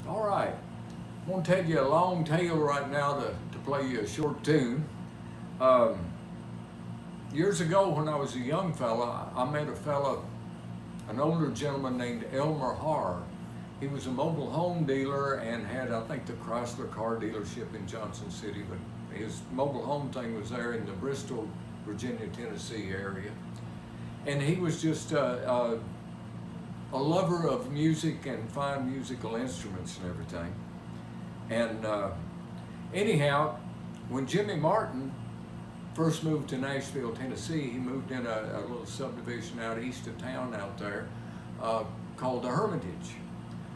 All right, I'm going to tell you a long tale right now to play you a short tune. Um, Years ago when I was a young fella, I met a fella, an older gentleman named Elmer Harr. He was a mobile home dealer and had, I think, the Chrysler car dealership in Johnson City, but his mobile home thing was there in the Bristol, Virginia, Tennessee area. And he was just a lover of music and fine musical instruments and everything. And anyhow, when Jimmy Martin first moved to Nashville, Tennessee, he moved in a little subdivision out east of town out there called the Hermitage.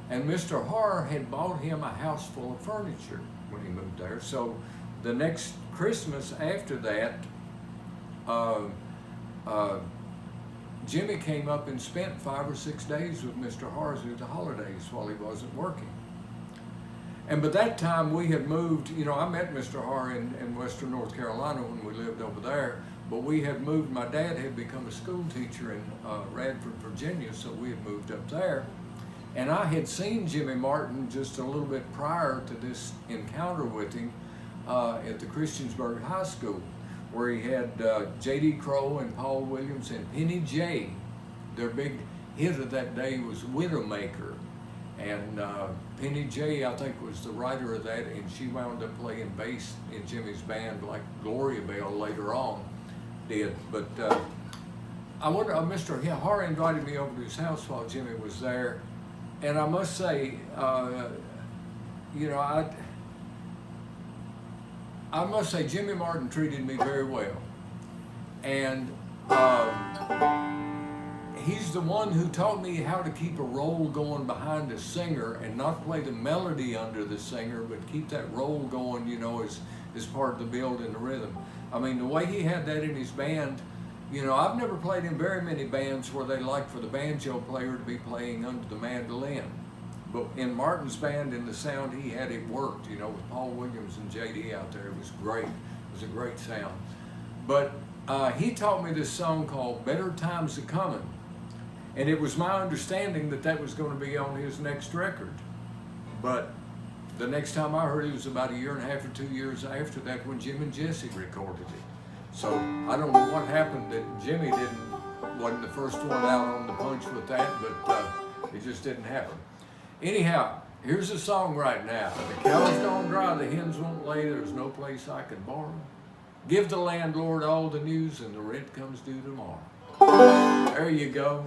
And Mr. Harr had bought him a house full of furniture when he moved there. So the next Christmas after that, Jimmy came up and spent 5 or 6 days with Mr. Harr through the holidays while he wasn't working. And by that time we had moved, I met Mr. Harr in Western North Carolina when we lived over there, but we had moved, my dad had become a school teacher in Radford, Virginia, so we had moved up there. And I had seen Jimmy Martin just a little bit prior to this encounter with him at the Christiansburg High School, where he had J.D. Crowe and Paul Williams and Penny J. Their big hit of that day was Widowmaker. And Penny J, I think, was the writer of that, and she wound up playing bass in Jimmy's band like Gloria Bell later on did. But Mr. Harr invited me over to his house while Jimmy was there. And I must say, I must say Jimmy Martin treated me very well. And he's the one who taught me how to keep a roll going behind a singer and not play the melody under the singer, but keep that roll going, as part of the build and the rhythm. I mean, the way he had that in his band, I've never played in very many bands where they like for the banjo player to be playing under the mandolin. But in Martin's band, in the sound he had, it worked, with Paul Williams and J.D. out there. It was great. It was a great sound. But he taught me this song called Better Times A Comin'. And it was my understanding that that was going to be on his next record. But the next time I heard it was about 1.5 years or 2 years after that when Jim and Jesse recorded it. So I don't know what happened that Jimmy wasn't the first one out on the punch with that, but it just didn't happen. Anyhow, here's a song right now. The cow's gone dry, the hens won't lay, there's no place I can borrow. Give the landlord all the news and the rent comes due tomorrow. There you go.